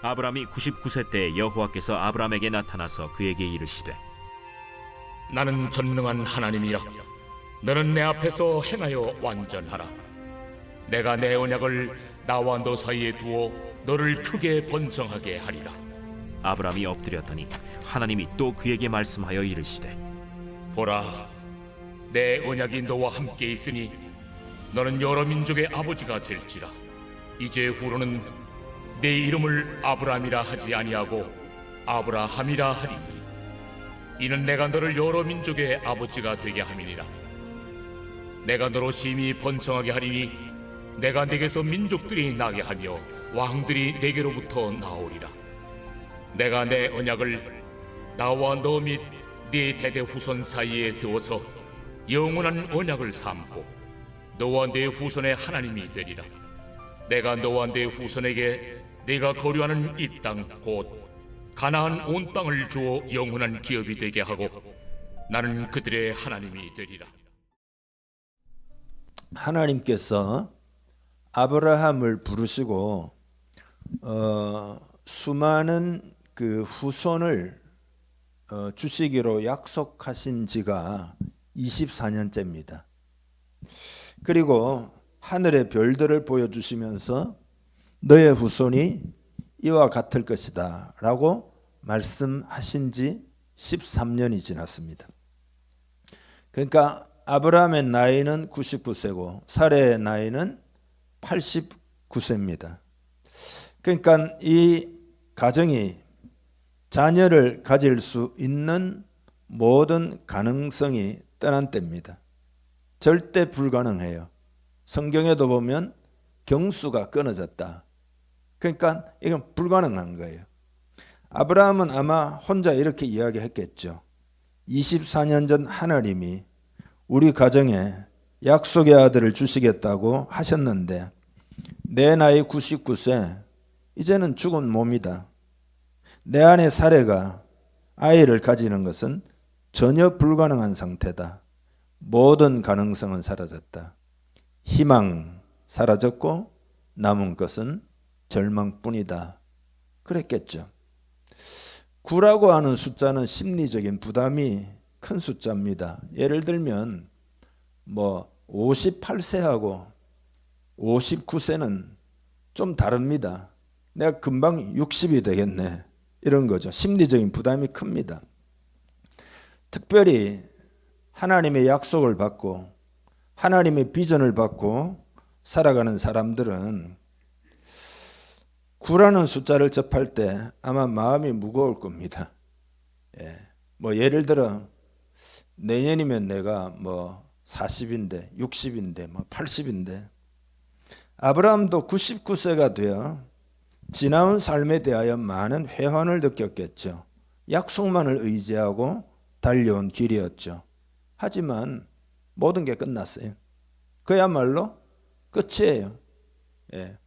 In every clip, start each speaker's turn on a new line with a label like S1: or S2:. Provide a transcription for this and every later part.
S1: 아브라함이 99세 때 여호와께서 아브라함에게 나타나서 그에게 이르시되
S2: 나는 전능한 하나님이라. 너는 내 앞에서 행하여 완전하라. 내가 내 언약을 나와 너 사이에 두어 너를 크게 번성하게 하리라.
S1: 아브라함이 엎드렸더니 하나님이 또 그에게 말씀하여 이르시되
S2: 보라, 내 언약이 너와 함께 있으니 너는 여러 민족의 아버지가 될지라. 이제 후로는 내 이름을 아브라함이라 하지 아니하고 아브라함이라 하리니 이는 내가 너를 여러 민족의 아버지가 되게 함이니라. 내가 너로 심히 번성하게 하리니 내가 네게서 민족들이 나게 하며 왕들이 네게로부터 나오리라. 내가 내 언약을 나와 너 및 네 대대 후손 사이에 세워서 영원한 언약을 삼고 너와 네 후손의 하나님이 되리라. 내가 너와 네 후손에게 네가 거류하는 이 땅 곧 가나안 온 땅을 주어 영원한 기업이 되게 하고 나는 그들의 하나님이 되리라.
S3: 하나님께서 아브라함을 부르시고 수많은 그 후손을 주시기로 약속하신 지가 24년째입니다. 그리고 하늘의 별들을 보여주시면서 너의 후손이 이와 같을 것이다 라고 말씀하신 지 13년이 지났습니다. 그러니까 아브라함의 나이는 99세고 사레의 나이는 89세입니다. 그러니까 이 가정이 자녀를 가질 수 있는 모든 가능성이 떠난 때입니다. 절대 불가능해요. 성경에도 보면 경수가 끊어졌다. 그러니까 이건 불가능한 거예요. 아브라함은 아마 혼자 이렇게 이야기했겠죠. 24년 전 하나님이 우리 가정에 약속의 아들을 주시겠다고 하셨는데 내 나이 99세, 이제는 죽은 몸이다. 내 아내 사레가 아이를 가지는 것은 전혀 불가능한 상태다. 모든 가능성은 사라졌다. 희망 사라졌고 남은 것은 절망뿐이다. 그랬겠죠. 9라고 하는 숫자는 심리적인 부담이 큰 숫자입니다. 예를 들면 58세하고 59세는 좀 다릅니다. 내가 금방 60이 되겠네, 이런 거죠. 심리적인 부담이 큽니다. 특별히 하나님의 약속을 받고 하나님의 비전을 받고 살아가는 사람들은 9라는 숫자를 접할 때 아마 마음이 무거울 겁니다. 예를 들어 내년이면 내가 40인데 60인데 80인데 아브라함도 99세가 되어 지나온 삶에 대하여 많은 회한을 느꼈겠죠. 약속만을 의지하고 달려온 길이었죠. 하지만 모든 게 끝났어요. 그야말로 끝이에요.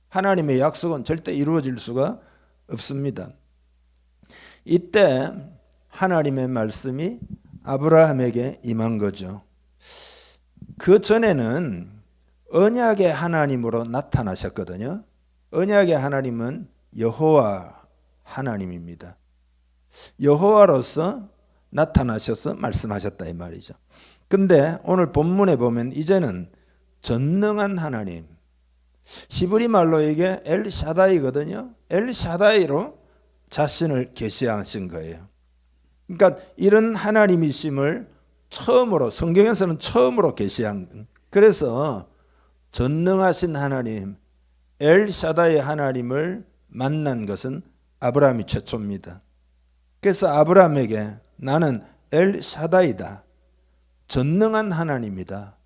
S3: 하나님의 약속은 절대 이루어질 수가 없습니다. 이때 하나님의 말씀이 아브라함에게 임한 거죠. 그 전에는 언약의 하나님으로 나타나셨거든요. 언약의 하나님은 여호와 하나님입니다. 여호와로서 나타나셔서 말씀하셨다 이 말이죠. 근데 오늘 본문에 보면 이제는 전능한 하나님, 히브리 말로 이게 엘샤다이거든요. 엘샤다이로 자신을 계시하신 거예요. 그러니까 이런 하나님이심을 처음으로, 성경에서는 처음으로 계시한, 그래서 전능하신 하나님 엘샤다이 하나님을 만난 것은 아브라함이 최초입니다. 그래서 아브라함에게 나는 엘샤다이다, 전능한 하나님이다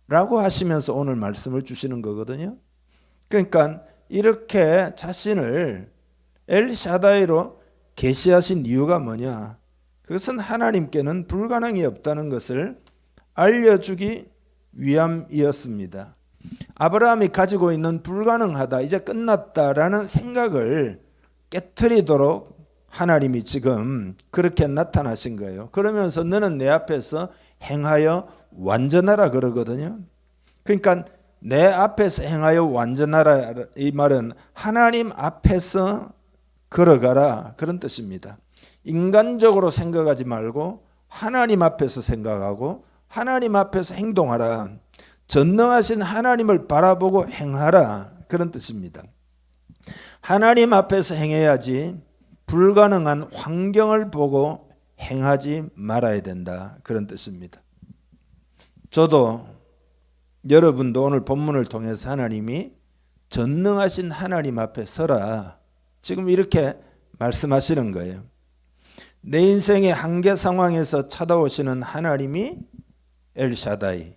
S3: 라고 하시면서 오늘 말씀을 주시는 거거든요. 그러니까 이렇게 자신을 엘샤다이로 계시하신 이유가 뭐냐? 그것은 하나님께는 불가능이 없다는 것을 알려주기 위함이었습니다. 아브라함이 가지고 있는 불가능하다, 이제 끝났다라는 생각을 깨트리도록 하나님이 지금 그렇게 나타나신 거예요. 그러면서 너는 내 앞에서 행하여 완전하라 그러거든요. 그러니까 내 앞에서 행하여 완전하라, 이 말은 하나님 앞에서 걸어가라, 그런 뜻입니다. 인간적으로 생각하지 말고 하나님 앞에서 생각하고 하나님 앞에서 행동하라. 전능하신 하나님을 바라보고 행하라, 그런 뜻입니다. 하나님 앞에서 행해야지 불가능한 환경을 보고 행하지 말아야 된다, 그런 뜻입니다. 저도 여러분도 오늘 본문을 통해서 하나님이 전능하신 하나님 앞에 서라, 지금 이렇게 말씀하시는 거예요. 내 인생의 한계 상황에서 찾아오시는 하나님이 엘샤다이,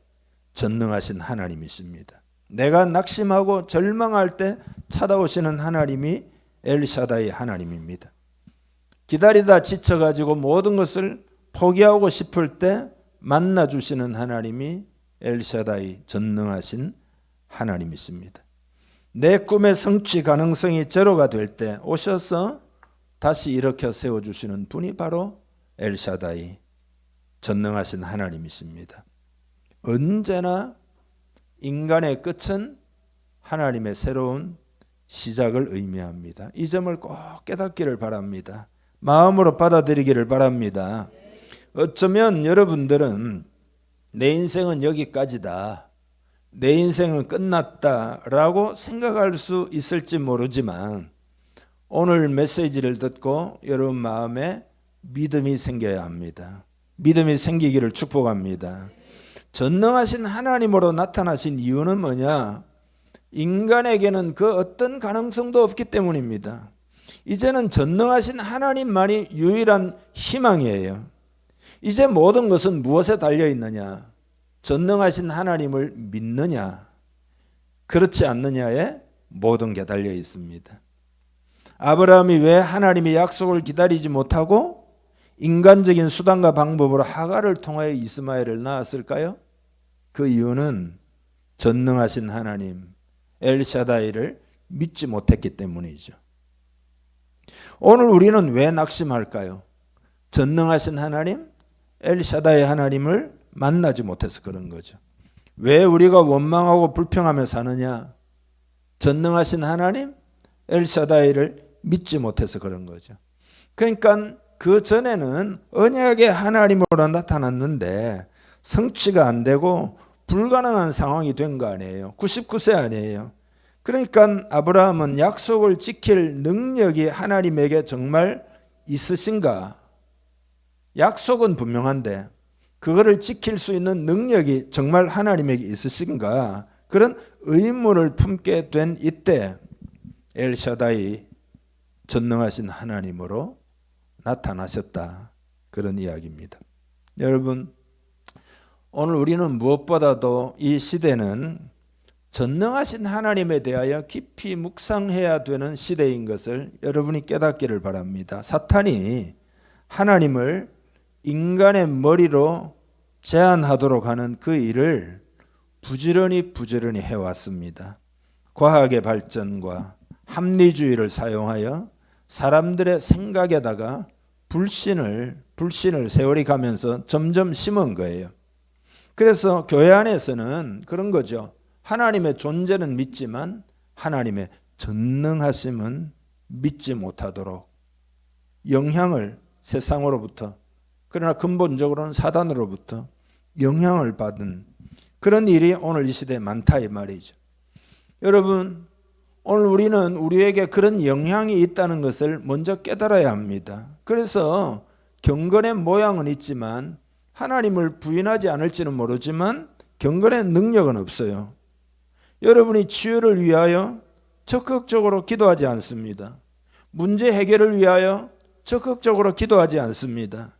S3: 전능하신 하나님이십니다. 내가 낙심하고 절망할 때 찾아오시는 하나님이 엘샤다이 하나님입니다. 기다리다 지쳐가지고 모든 것을 포기하고 싶을 때 만나주시는 하나님이 엘샤다이, 전능하신 하나님이십니다. 내 꿈의 성취 가능성이 제로가 될 때 오셔서 다시 일으켜 세워주시는 분이 바로 엘샤다이, 전능하신 하나님이십니다. 언제나 인간의 끝은 하나님의 새로운 시작을 의미합니다. 이 점을 꼭 깨닫기를 바랍니다. 마음으로 받아들이기를 바랍니다. 어쩌면 여러분들은 내 인생은 여기까지다, 내 인생은 끝났다라고 생각할 수 있을지 모르지만 오늘 메시지를 듣고 여러분 마음에 믿음이 생겨야 합니다. 믿음이 생기기를 축복합니다. 전능하신 하나님으로 나타나신 이유는 뭐냐? 인간에게는 그 어떤 가능성도 없기 때문입니다. 이제는 전능하신 하나님만이 유일한 희망이에요. 이제 모든 것은 무엇에 달려 있느냐? 전능하신 하나님을 믿느냐, 그렇지 않느냐에 모든 게 달려 있습니다. 아브라함이 왜 하나님의 약속을 기다리지 못하고 인간적인 수단과 방법으로 하갈을 통하여 이스마엘을 낳았을까요? 그 이유는 전능하신 하나님 엘샤다이를 믿지 못했기 때문이죠. 오늘 우리는 왜 낙심할까요? 전능하신 하나님 엘샤다이 하나님을 만나지 못해서 그런 거죠. 왜 우리가 원망하고 불평하며 사느냐? 전능하신 하나님 엘샤다이를 믿지 못해서 그런 거죠. 그러니까 그 전에는 언약의 하나님으로 나타났는데 성취가 안 되고 불가능한 상황이 된 거 아니에요. 99세 아니에요. 그러니까 아브라함은 약속을 지킬 능력이 하나님에게 정말 있으신가? 약속은 분명한데 그거를 지킬 수 있는 능력이 정말 하나님에게 있으신가? 그런 의문을 품게 된 이때 엘샤다이, 전능하신 하나님으로 나타나셨다, 그런 이야기입니다. 여러분, 오늘 우리는 무엇보다도 이 시대는 전능하신 하나님에 대하여 깊이 묵상해야 되는 시대인 것을 여러분이 깨닫기를 바랍니다. 사탄이 하나님을 인간의 머리로 제한하도록 하는 그 일을 부지런히 해왔습니다. 과학의 발전과 합리주의를 사용하여 사람들의 생각에다가 불신을 세월이 가면서 점점 심은 거예요. 그래서 교회 안에서는 그런 거죠. 하나님의 존재는 믿지만 하나님의 전능하심은 믿지 못하도록 영향을 세상으로부터, 그러나 근본적으로는 사단으로부터 영향을 받은 그런 일이 오늘 이 시대에 많다, 이 말이죠. 여러분, 오늘 우리는 우리에게 그런 영향이 있다는 것을 먼저 깨달아야 합니다. 그래서 경건의 모양은 있지만 하나님을 부인하지 않을지는 모르지만 경건의 능력은 없어요. 여러분이 치유를 위하여 적극적으로 기도하지 않습니다. 문제 해결을 위하여 적극적으로 기도하지 않습니다.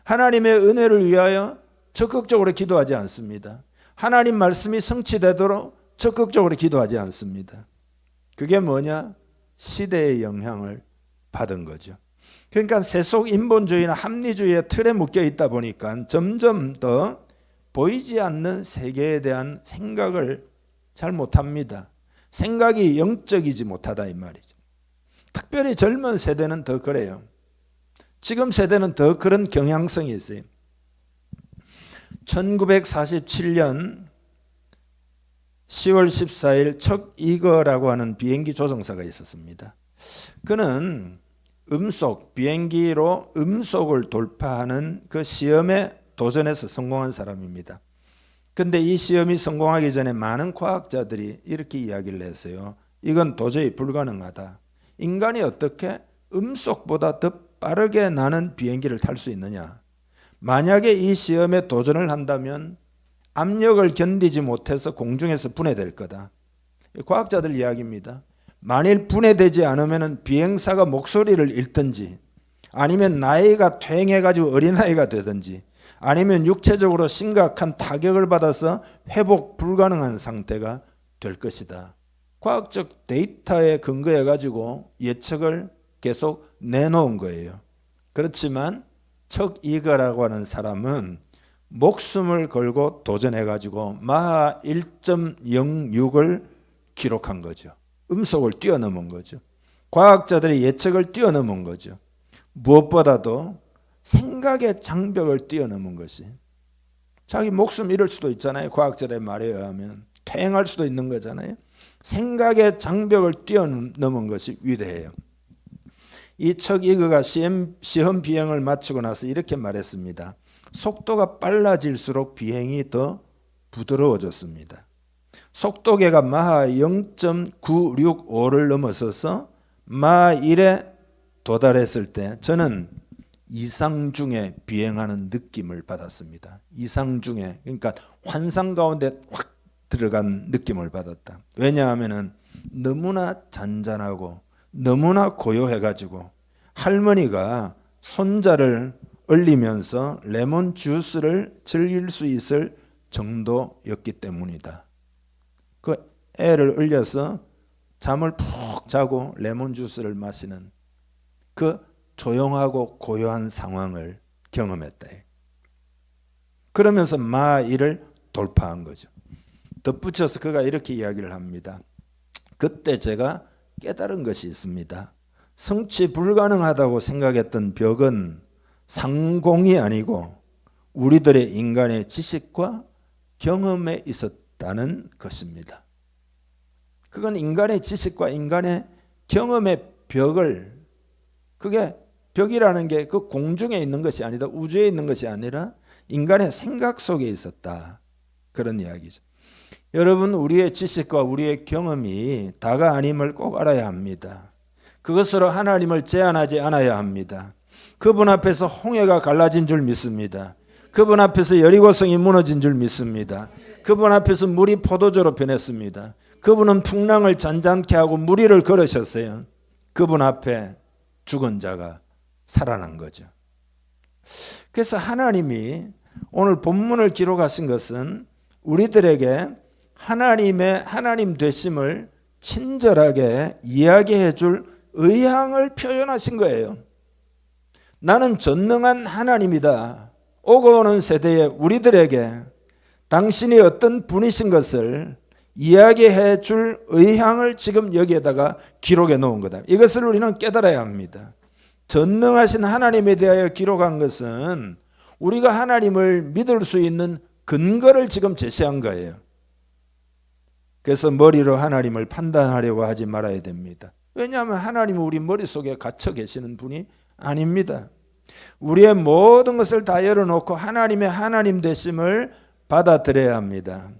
S3: 하나님의 은혜를 위하여 적극적으로 기도하지 않습니다. 하나님 말씀이 성취되도록 적극적으로 기도하지 않습니다. 그게 뭐냐? 시대의 영향을 받은 거죠. 그러니까 세속 인본주의나 합리주의의 틀에 묶여 있다 보니까 점점 더 보이지 않는 세계에 대한 생각을 잘 못합니다. 생각이 영적이지 못하다, 이 말이죠. 특별히 젊은 세대는 더 그래요. 지금 세대는 더 그런 경향성이 있어요. 1947년 10월 14일 척 이거라고 하는 비행기 조종사가 있었습니다. 그는 음속, 비행기로 음속을 돌파하는 그 시험에 도전해서 성공한 사람입니다. 근데 이 시험이 성공하기 전에 많은 과학자들이 이렇게 이야기를 했어요. 이건 도저히 불가능하다. 인간이 어떻게 음속보다 더 빠르게 나는 비행기를 탈 수 있느냐? 만약에 이 시험에 도전을 한다면 압력을 견디지 못해서 공중에서 분해될 거다. 과학자들 이야기입니다. 만일 분해되지 않으면 비행사가 목소리를 잃든지 아니면 나이가 퇴행해가지고 어린아이가 되든지 아니면 육체적으로 심각한 타격을 받아서 회복 불가능한 상태가 될 것이다. 과학적 데이터에 근거해 가지고 예측을 계속 내놓은 거예요. 그렇지만 척 이거라고 하는 사람은 목숨을 걸고 도전해 가지고 마하 1.06을 기록한 거죠. 음속을 뛰어넘은 거죠. 과학자들의 예측을 뛰어넘은 거죠. 무엇보다도 생각의 장벽을 뛰어넘은 것이, 자기 목숨 잃을 수도 있잖아요. 과학자들의 말에 의하면 퇴행할 수도 있는 거잖아요. 생각의 장벽을 뛰어넘은 것이 위대해요. 이 척 이그가 시험 비행을 마치고 나서 이렇게 말했습니다. 속도가 빨라질수록 비행이 더 부드러워졌습니다. 속도계가 마하 0.965를 넘어서서 마하 1에 도달했을 때 저는 이상 중에 비행하는 느낌을 받았습니다. 이상 중에, 그러니까 환상 가운데 확 들어간 느낌을 받았다. 왜냐하면 너무나 잔잔하고 너무나 고요해가지고 할머니가 손자를 얼리면서 레몬 주스를 즐길 수 있을 정도였기 때문이다. 그 애를 얼려서 잠을 푹 자고 레몬 주스를 마시는 그 조용하고 고요한 상황을 경험했다. 그러면서 마하 1을 돌파한 거죠. 덧붙여서 그가 이렇게 이야기를 합니다. 그때 제가 깨달은 것이 있습니다. 성취 불가능하다고 생각했던 벽은 상공이 아니고 우리들의 인간의 지식과 경험에 있었다는 것입니다. 그건 인간의 지식과 인간의 경험의 벽을, 그게 벽이라는 게 그 공중에 있는 것이 아니다, 우주에 있는 것이 아니라 인간의 생각 속에 있었다. 그런 이야기죠. 여러분, 우리의 지식과 우리의 경험이 다가 아님을 꼭 알아야 합니다. 그것으로 하나님을 제한하지 않아야 합니다. 그분 앞에서 홍해가 갈라진 줄 믿습니다. 그분 앞에서 여리고성이 무너진 줄 믿습니다. 그분 앞에서 물이 포도주로 변했습니다. 그분은 풍랑을 잔잔케 하고 무리를 걸으셨어요. 그분 앞에 죽은 자가 살아난 거죠. 그래서 하나님이 오늘 본문을 기록하신 것은 우리들에게 하나님의 하나님 되심을 친절하게 이야기해 줄 의향을 표현하신 거예요. 나는 전능한 하나님이다. 오고 오는 세대에 우리들에게 당신이 어떤 분이신 것을 이야기해 줄 의향을 지금 여기에다가 기록해 놓은 거다. 이것을 우리는 깨달아야 합니다. 전능하신 하나님에 대하여 기록한 것은 우리가 하나님을 믿을 수 있는 근거를 지금 제시한 거예요. 그래서 머리로 하나님을 판단하려고 하지 말아야 됩니다. 왜냐하면 하나님은 우리 머릿속에 갇혀 계시는 분이 아닙니다. 우리의 모든 것을 다 열어놓고 하나님의 하나님 되심을 받아들여야 합니다.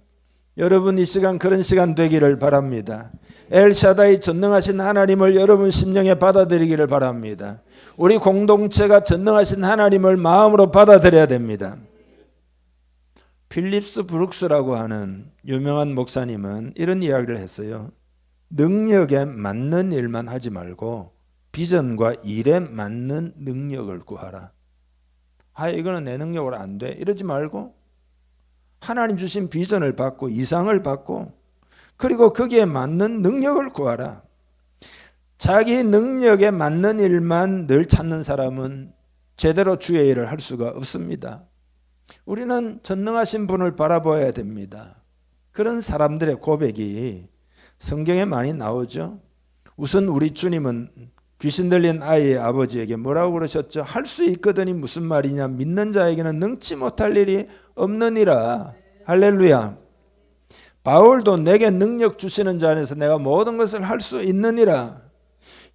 S3: 여러분, 이 시간 그런 시간 되기를 바랍니다. 엘샤다이 전능하신 하나님을 여러분 심령에 받아들이기를 바랍니다. 우리 공동체가 전능하신 하나님을 마음으로 받아들여야 됩니다. 필립스 브룩스라고 하는 유명한 목사님은 이런 이야기를 했어요. 능력에 맞는 일만 하지 말고 비전과 일에 맞는 능력을 구하라. 이거는 내 능력으로 안 돼, 이러지 말고 하나님 주신 비전을 받고 이상을 받고 그리고 거기에 맞는 능력을 구하라. 자기 능력에 맞는 일만 늘 찾는 사람은 제대로 주의 일을 할 수가 없습니다. 우리는 전능하신 분을 바라봐야 됩니다. 그런 사람들의 고백이 성경에 많이 나오죠. 우선 우리 주님은 귀신 들린 아이의 아버지에게 뭐라고 그러셨죠? 할 수 있거든이 무슨 말이냐? 믿는 자에게는 능치 못할 일이 없느니라. 할렐루야. 바울도 내게 능력 주시는 자 안에서 내가 모든 것을 할 수 있느니라.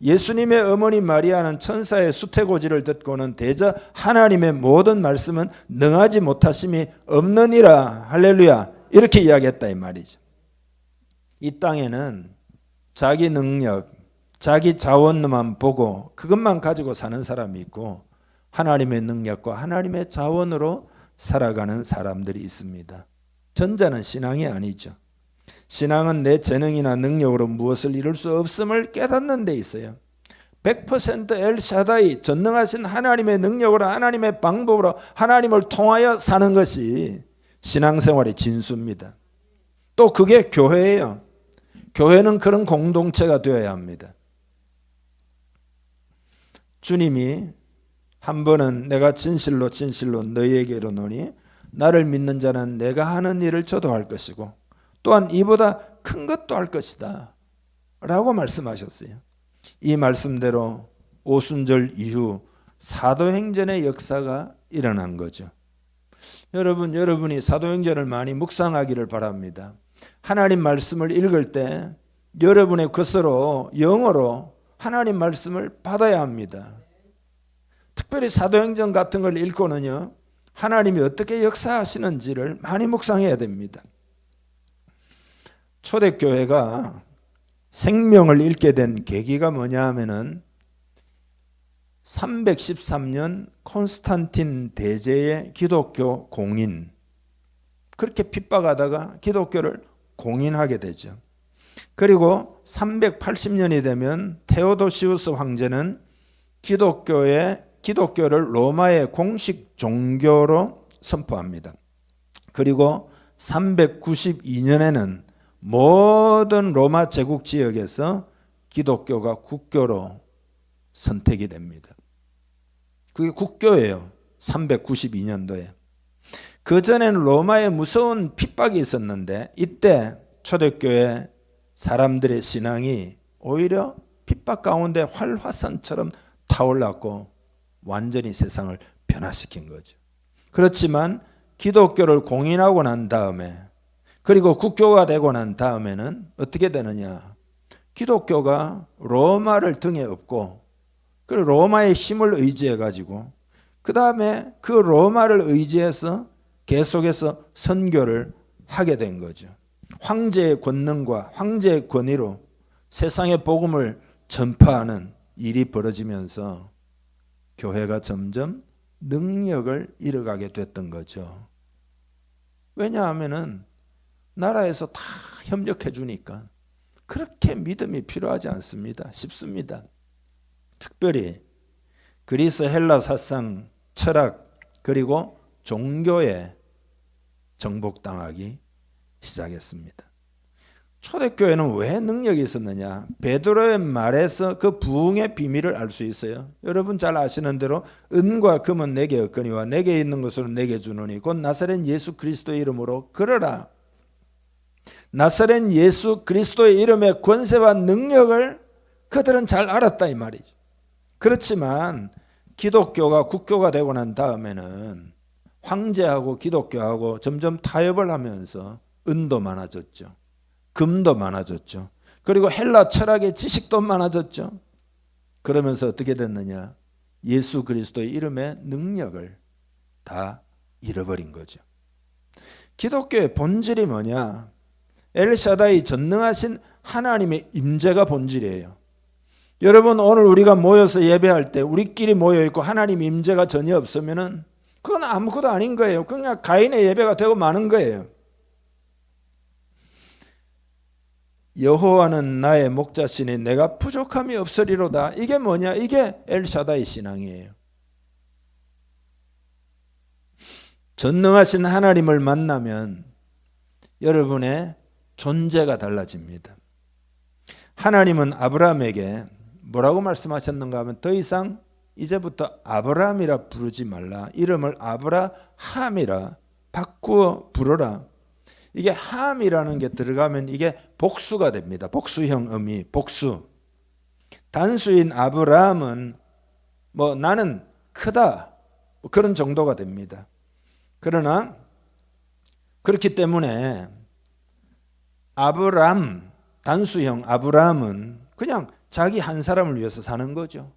S3: 예수님의 어머니 마리아는 천사의 수태고지를 듣고는 대저 하나님의 모든 말씀은 능하지 못하심이 없느니라. 할렐루야. 이렇게 이야기했다 이 말이죠. 이 땅에는 자기 능력, 자기 자원만 보고 그것만 가지고 사는 사람이 있고 하나님의 능력과 하나님의 자원으로 살아가는 사람들이 있습니다. 전자는 신앙이 아니죠. 신앙은 내 재능이나 능력으로 무엇을 이룰 수 없음을 깨닫는 데 있어요. 100% 엘샤다이 전능하신 하나님의 능력으로 하나님의 방법으로 하나님을 통하여 사는 것이 신앙생활의 진수입니다. 또 그게 교회예요. 교회는 그런 공동체가 되어야 합니다. 주님이 한 번은 내가 진실로 너희에게 이르노니 나를 믿는 자는 내가 하는 일을 저도 할 것이고 또한 이보다 큰 것도 할 것이다 라고 말씀하셨어요. 이 말씀대로 오순절 이후 사도행전의 역사가 일어난 거죠. 여러분이 사도행전을 많이 묵상하기를 바랍니다. 하나님 말씀을 읽을 때 여러분의 것으로 영어로 하나님 말씀을 받아야 합니다. 특별히 사도행전 같은 걸 읽고는요, 하나님이 어떻게 역사하시는지를 많이 묵상해야 됩니다. 초대교회가 생명을 잃게 된 계기가 뭐냐 하면은 313년 콘스탄틴 대제의 기독교 공인, 그렇게 핍박하다가 기독교를 공인하게 되죠. 그리고 380년이 되면 테오도시우스 황제는 기독교를 로마의 공식 종교로 선포합니다. 그리고 392년에는 모든 로마 제국 지역에서 기독교가 국교로 선택이 됩니다. 그게 국교예요. 392년도에. 그전에는 로마에 무서운 핍박이 있었는데 이때 초대교회 사람들의 신앙이 오히려 핍박 가운데 활화산처럼 타올랐고 완전히 세상을 변화시킨 거죠. 그렇지만 기독교를 공인하고 난 다음에 그리고 국교가 되고 난 다음에는 어떻게 되느냐? 기독교가 로마를 등에 업고 그리고 로마의 힘을 의지해 가지고 그 다음에 그 로마를 의지해서 계속해서 선교를 하게 된 거죠. 황제의 권능과 황제의 권위로 세상의 복음을 전파하는 일이 벌어지면서 교회가 점점 능력을 잃어가게 됐던 거죠. 왜냐하면은 나라에서 다 협력해 주니까 그렇게 믿음이 필요하지 않습니다. 쉽습니다. 특별히 그리스 헬라 사상, 철학 그리고 종교에 정복당하기 시작했습니다. 초대교회는 왜 능력이 있었느냐? 베드로의 말에서 그 부흥의 비밀을 알 수 있어요. 여러분 잘 아시는 대로 은과 금은 내게 없거니와 내게 있는 것으로 내게 주노니 곧 나사렛 예수 그리스도의 이름으로 걸어라. 나사렛 예수 그리스도의 이름의 권세와 능력을 그들은 잘 알았다 이 말이죠. 그렇지만 기독교가 국교가 되고 난 다음에는 황제하고 기독교하고 점점 타협을 하면서 은도 많아졌죠. 금도 많아졌죠. 그리고 헬라 철학의 지식도 많아졌죠. 그러면서 어떻게 됐느냐? 예수 그리스도의 이름의 능력을 다 잃어버린 거죠. 기독교의 본질이 뭐냐? 엘샤다이 전능하신 하나님의 임재가 본질이에요. 여러분 오늘 우리가 모여서 예배할 때 우리끼리 모여있고 하나님 임재가 전혀 없으면은 그건 아무것도 아닌 거예요. 그냥 가인의 예배가 되고 마는 거예요. 여호와는 나의 목자시니 내가 부족함이 없으리로다. 이게 뭐냐? 이게 엘샤다이 신앙이에요. 전능하신 하나님을 만나면 여러분의 존재가 달라집니다. 하나님은 아브라함에게 뭐라고 말씀하셨는가 하면 더 이상 이제부터 아브라함이라 부르지 말라. 이름을 아브라함이라 바꾸어 부르라. 이게 함이라는 게 들어가면 이게 복수가 됩니다. 복수형 의미, 복수. 단수인 아브라함은 뭐 나는 크다 뭐 그런 정도가 됩니다. 그러나 그렇기 때문에 아브람, 단수형 아브라함은 그냥 자기 한 사람을 위해서 사는 거죠.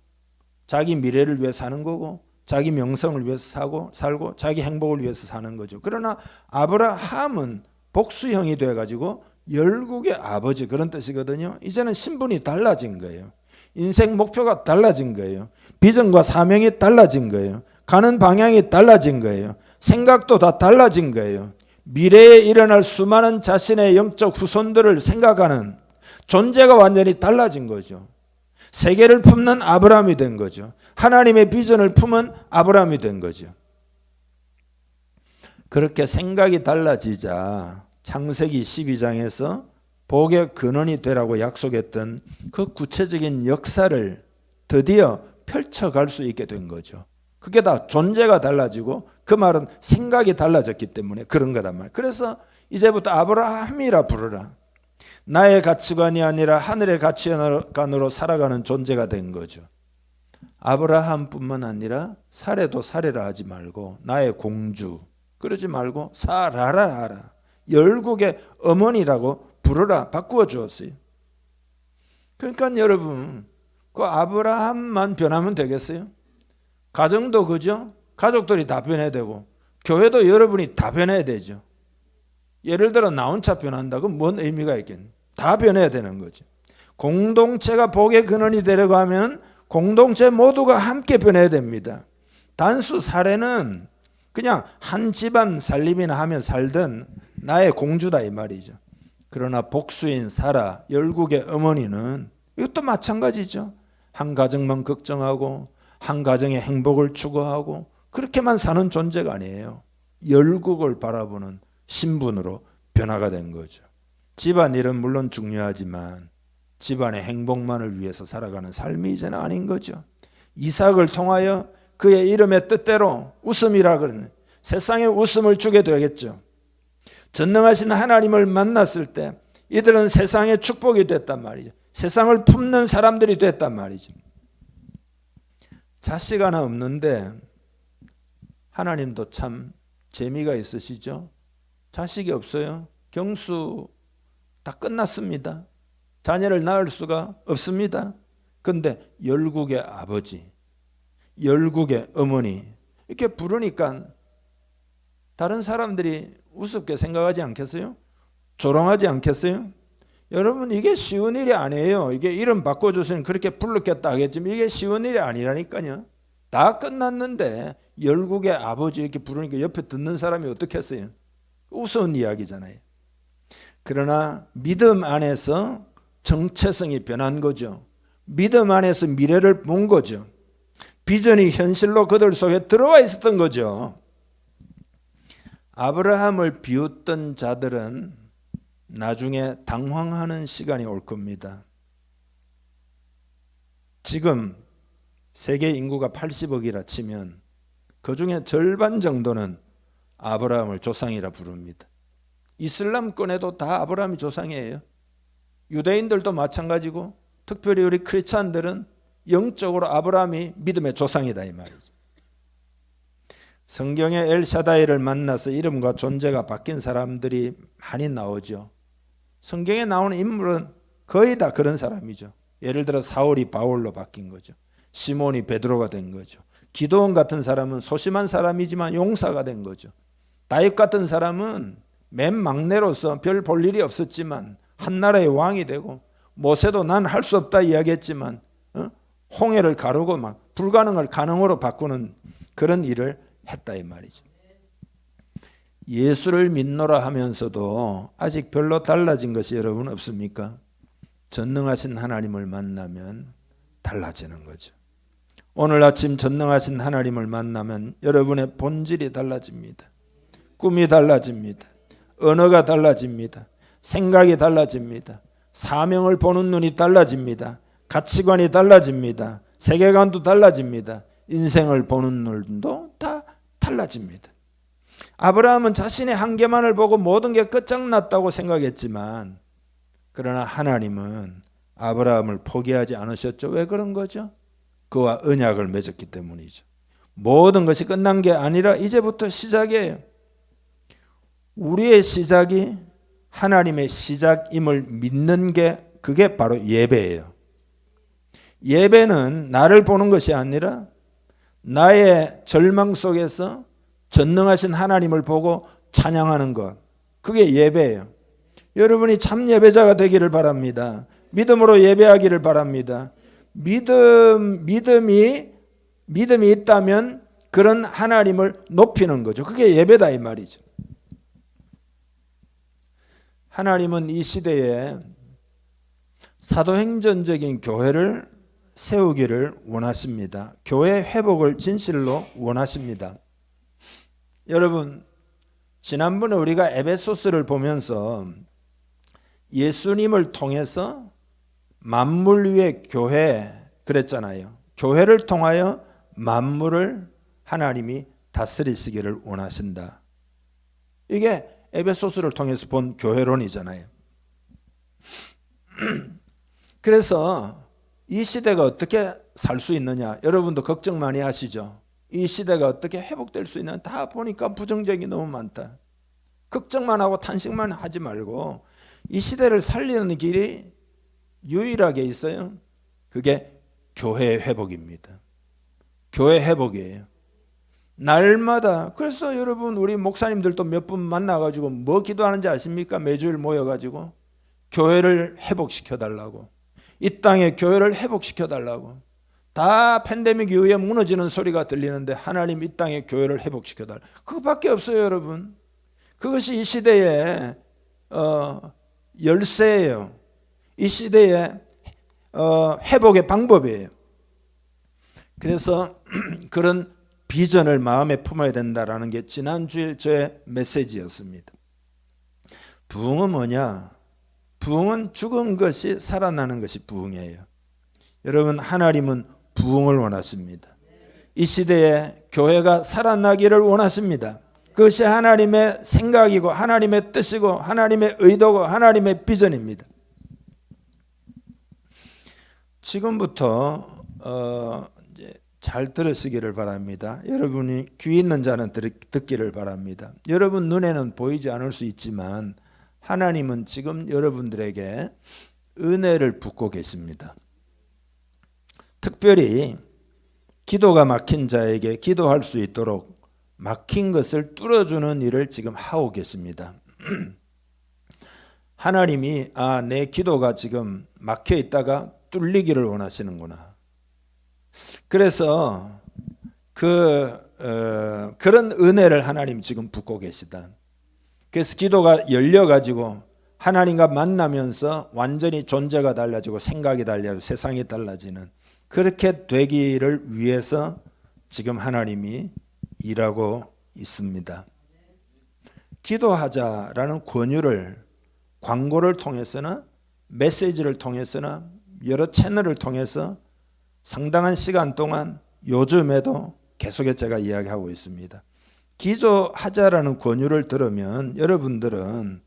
S3: 자기 미래를 위해 사는 거고 자기 명성을 위해서 살고 자기 행복을 위해서 사는 거죠. 그러나 아브라함은 복수형이 돼가지고 열국의 아버지 그런 뜻이거든요. 이제는 신분이 달라진 거예요. 인생 목표가 달라진 거예요. 비전과 사명이 달라진 거예요. 가는 방향이 달라진 거예요. 생각도 다 달라진 거예요. 미래에 일어날 수많은 자신의 영적 후손들을 생각하는 존재가 완전히 달라진 거죠. 세계를 품는 아브라함이 된 거죠. 하나님의 비전을 품은 아브라함이 된 거죠. 그렇게 생각이 달라지자 창세기 12장에서 복의 근원이 되라고 약속했던 그 구체적인 역사를 드디어 펼쳐갈 수 있게 된 거죠. 그게 다 존재가 달라지고 그 말은 생각이 달라졌기 때문에 그런 거단 말이에요. 그래서 이제부터 아브라함이라 부르라. 나의 가치관이 아니라 하늘의 가치관으로 살아가는 존재가 된 거죠. 아브라함뿐만 아니라 사례도 사례라 하지 말고 나의 공주 그러지 말고 사라라 하라. 열국의 어머니라고 부르라 바꾸어 주었어요. 그러니까 여러분 그 아브라함만 변하면 되겠어요? 가정도 그죠? 가족들이 다 변해야 되고 교회도 여러분이 다 변해야 되죠. 예를 들어 나 혼자 변한다. 그럼 뭔 의미가 있겠니? 다 변해야 되는 거죠. 공동체가 복의 근원이 되려고 하면 공동체 모두가 함께 변해야 됩니다. 단수 사례는 그냥 한 집안 살림이나 하면 살던 나의 공주다 이 말이죠. 그러나 복수인 사라 열국의 어머니는 이것도 마찬가지죠. 한 가정만 걱정하고 한 가정의 행복을 추구하고 그렇게만 사는 존재가 아니에요. 열국을 바라보는 신분으로 변화가 된 거죠. 집안일은 물론 중요하지만 집안의 행복만을 위해서 살아가는 삶이 이제는 아닌 거죠. 이삭을 통하여 그의 이름의 뜻대로 웃음이라 그러는 세상에 웃음을 주게 되겠죠. 전능하신 하나님을 만났을 때 이들은 세상의 축복이 됐단 말이죠. 세상을 품는 사람들이 됐단 말이죠. 자식 하나 없는데 하나님도 참 재미가 있으시죠. 자식이 없어요. 경수 다 끝났습니다. 자녀를 낳을 수가 없습니다. 근데 열국의 아버지, 열국의 어머니 이렇게 부르니까 다른 사람들이 우습게 생각하지 않겠어요? 조롱하지 않겠어요? 여러분 이게 쉬운 일이 아니에요. 이게 이름 바꿔주시면 그렇게 불렀겠다 하겠지만 이게 쉬운 일이 아니라니까요. 다 끝났는데 열국의 아버지 이렇게 부르니까 옆에 듣는 사람이 어떻겠어요? 우스운 이야기잖아요. 그러나 믿음 안에서 정체성이 변한 거죠. 믿음 안에서 미래를 본 거죠. 비전이 현실로 그들 속에 들어와 있었던 거죠. 아브라함을 비웃던 자들은 나중에 당황하는 시간이 올 겁니다. 지금 세계 인구가 80억이라 치면 그 중에 절반 정도는 아브라함을 조상이라 부릅니다. 이슬람권에도 다 아브라함이 조상이에요. 유대인들도 마찬가지고 특별히 우리 크리스찬들은 영적으로 아브라함이 믿음의 조상이다 이 말이죠. 성경에 엘샤다이를 만나서 이름과 존재가 바뀐 사람들이 많이 나오죠. 성경에 나오는 인물은 거의 다 그런 사람이죠. 예를 들어 사울이 바울로 바뀐 거죠. 시몬이 베드로가 된 거죠. 기도원 같은 사람은 소심한 사람이지만 용사가 된 거죠. 다윗 같은 사람은 맨 막내로서 별 볼 일이 없었지만 한 나라의 왕이 되고 모세도 난 할 수 없다 이야기했지만 홍해를 가르고 막 불가능을 가능으로 바꾸는 그런 일을 했다 이 말이죠. 예수를 믿노라 하면서도 아직 별로 달라진 것이 여러분 없습니까? 전능하신 하나님을 만나면 달라지는 거죠. 오늘 아침 전능하신 하나님을 만나면 여러분의 본질이 달라집니다. 꿈이 달라집니다. 언어가 달라집니다. 생각이 달라집니다. 사명을 보는 눈이 달라집니다. 가치관이 달라집니다. 세계관도 달라집니다. 인생을 보는 눈도 다 달라집니다. 아브라함은 자신의 한계만을 보고 모든 게 끝장났다고 생각했지만 그러나 하나님은 아브라함을 포기하지 않으셨죠. 왜 그런 거죠? 그와 언약을 맺었기 때문이죠. 모든 것이 끝난 게 아니라 이제부터 시작이에요. 우리의 시작이 하나님의 시작임을 믿는 게 그게 바로 예배예요. 예배는 나를 보는 것이 아니라 나의 절망 속에서 전능하신 하나님을 보고 찬양하는 것, 그게 예배예요. 여러분이 참 예배자가 되기를 바랍니다. 믿음으로 예배하기를 바랍니다. 믿음이 있다면 그런 하나님을 높이는 거죠. 그게 예배다 이 말이죠. 하나님은 이 시대에 사도행전적인 교회를 세우기를 원하십니다. 교회 회복을 진실로 원하십니다. 여러분, 지난번에 우리가 에베소스를 보면서 예수님을 통해서 만물 위의 교회 그랬잖아요. 교회를 통하여 만물을 하나님이 다스리시기를 원하신다. 이게 에베소스를 통해서 본 교회론이잖아요. 그래서 이 시대가 어떻게 살 수 있느냐, 여러분도 걱정 많이 하시죠. 이 시대가 어떻게 회복될 수 있느냐, 다 보니까 부정적이 너무 많다. 걱정만 하고 탄식만 하지 말고 이 시대를 살리는 길이 유일하게 있어요. 그게 교회 회복입니다. 교회 회복이에요. 날마다. 그래서 여러분, 우리 목사님들도 몇 분 만나가지고 뭐 기도하는지 아십니까? 매주일 모여가지고 교회를 회복시켜 달라고, 이 땅에 교회를 회복시켜 달라고. 다 팬데믹 이후에 무너지는 소리가 들리는데 하나님 이 땅에 교회를 회복시켜 달라, 그것밖에 없어요. 여러분, 그것이 이 시대의 열쇠예요. 이 시대의 회복의 방법이에요. 그래서 그런 비전을 마음에 품어야 된다라는 게 지난주일 저의 메시지였습니다. 부흥은 뭐냐? 부흥은 죽은 것이 살아나는 것이 부흥이에요. 여러분, 하나님은 부흥을 원하십니다. 이 시대에 교회가 살아나기를 원하십니다. 그것이 하나님의 생각이고 하나님의 뜻이고 하나님의 의도고 하나님의 비전입니다. 지금부터 이제 잘 들으시기를 바랍니다. 여러분이 귀 있는 자는 듣기를 바랍니다. 여러분 눈에는 보이지 않을 수 있지만 하나님은 지금 여러분들에게 은혜를 붓고 계십니다. 특별히 기도가 막힌 자에게 기도할 수 있도록 막힌 것을 뚫어주는 일을 지금 하고 계십니다. 하나님이 내 기도가 지금 막혀 있다가 뚫리기를 원하시는구나. 그래서 그런 은혜를 하나님 지금 붓고 계시다. 그래서 기도가 열려가지고 하나님과 만나면서 완전히 존재가 달라지고 생각이 달라지고 세상이 달라지는, 그렇게 되기를 위해서 지금 하나님이 일하고 있습니다. 기도하자라는 권유를 광고를 통해서나 메시지를 통해서나 여러 채널을 통해서 상당한 시간 동안 요즘에도 계속해서 제가 이야기하고 있습니다. 기도하자라는 권유를 들으면 여러분들은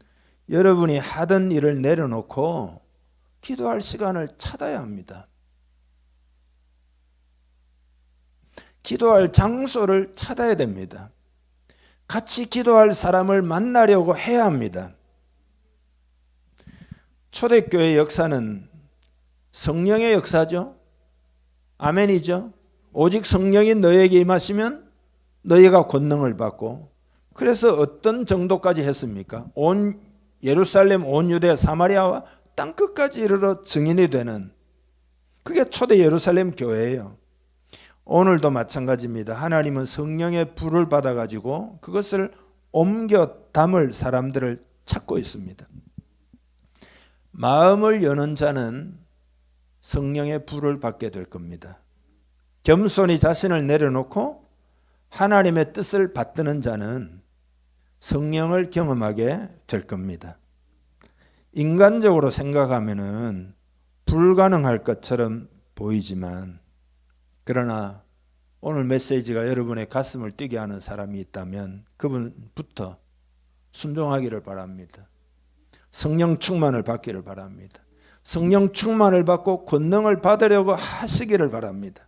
S3: 여러분이 하던 일을 내려놓고 기도할 시간을 찾아야 합니다. 기도할 장소를 찾아야 됩니다. 같이 기도할 사람을 만나려고 해야 합니다. 초대교회 역사는 성령의 역사죠. 아멘이죠. 오직 성령이 너에게 임하시면 너희가 권능을 받고, 그래서 어떤 정도까지 했습니까? 온 예루살렘, 온 유대, 사마리아와 땅끝까지 이르러 증인이 되는, 그게 초대 예루살렘 교회예요. 오늘도 마찬가지입니다. 하나님은 성령의 불을 받아가지고 그것을 옮겨 담을 사람들을 찾고 있습니다. 마음을 여는 자는 성령의 불을 받게 될 겁니다. 겸손히 자신을 내려놓고 하나님의 뜻을 받드는 자는 성령을 경험하게 될 겁니다. 인간적으로 생각하면은 불가능할 것처럼 보이지만, 그러나 오늘 메시지가 여러분의 가슴을 뛰게 하는 사람이 있다면 그분부터 순종하기를 바랍니다. 성령 충만을 받기를 바랍니다. 성령 충만을 받고 권능을 받으려고 하시기를 바랍니다.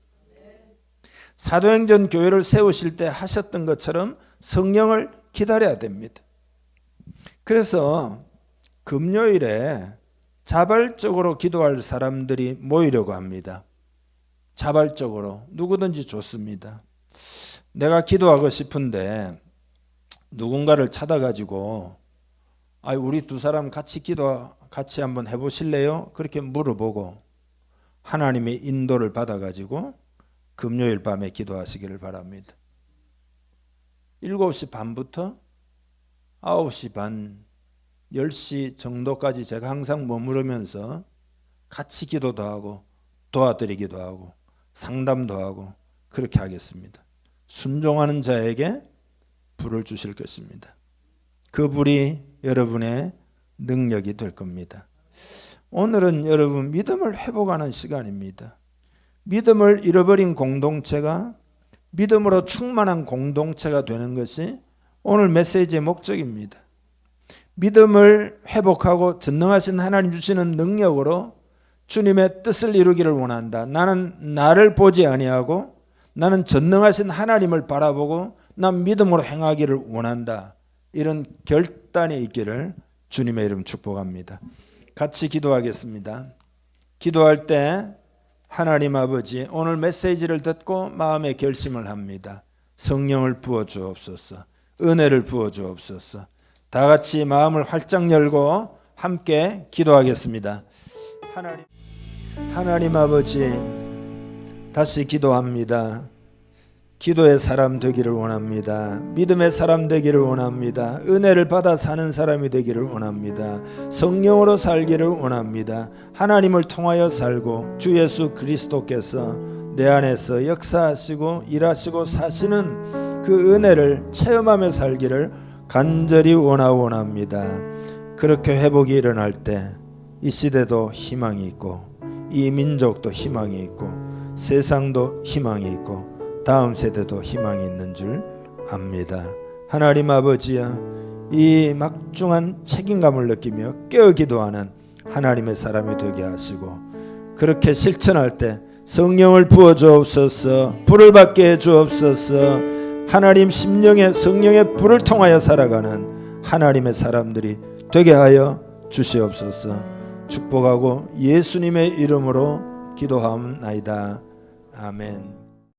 S3: 사도행전 교회를 세우실 때 하셨던 것처럼 성령을 기다려야 됩니다. 그래서 금요일에 자발적으로 기도할 사람들이 모이려고 합니다. 자발적으로 누구든지 좋습니다. 내가 기도하고 싶은데 누군가를 찾아가지고 우리 두 사람 같이 한번 해보실래요? 그렇게 물어보고 하나님의 인도를 받아가지고 금요일 밤에 기도하시기를 바랍니다. 7시 반부터 9시 반, 10시 정도까지 제가 항상 머무르면서 같이 기도도 하고 도와드리기도 하고 상담도 하고 그렇게 하겠습니다. 순종하는 자에게 불을 주실 것입니다. 그 불이 여러분의 능력이 될 겁니다. 오늘은 여러분 믿음을 회복하는 시간입니다. 믿음을 잃어버린 공동체가 믿음으로 충만한 공동체가 되는 것이 오늘 메시지의 목적입니다. 믿음을 회복하고 전능하신 하나님 주시는 능력으로 주님의 뜻을 이루기를 원한다. 나는 나를 보지 아니하고 나는 전능하신 하나님을 바라보고 난 믿음으로 행하기를 원한다. 이런 결단이 있기를 주님의 이름 축복합니다. 같이 기도하겠습니다. 기도할 때 하나님 아버지, 오늘 메시지를 듣고 마음의 결심을 합니다. 성령을 부어 주옵소서. 은혜를 부어 주옵소서. 다 같이 마음을 활짝 열고 함께 기도하겠습니다. 하나님 아버지, 다시 기도합니다. 기도의 사람 되기를 원합니다. 믿음의 사람 되기를 원합니다. 은혜를 받아 사는 사람이 되기를 원합니다. 성령으로 살기를 원합니다. 하나님을 통하여 살고 주 예수 그리스도께서 내 안에서 역사하시고 일하시고 사시는 그 은혜를 체험하며 살기를 간절히 원합니다. 그렇게 회복이 일어날 때 이 시대도 희망이 있고 이 민족도 희망이 있고 세상도 희망이 있고 다음 세대도 희망이 있는 줄 압니다. 하나님 아버지야, 이 막중한 책임감을 느끼며 깨어 기도하는 하나님의 사람이 되게 하시고 그렇게 실천할 때 성령을 부어 주옵소서. 불을 받게 해 주옵소서. 하나님 심령에 성령의 불을 통하여 살아가는 하나님의 사람들이 되게 하여 주시옵소서. 축복하고 예수님의 이름으로 기도하옵나이다. 아멘.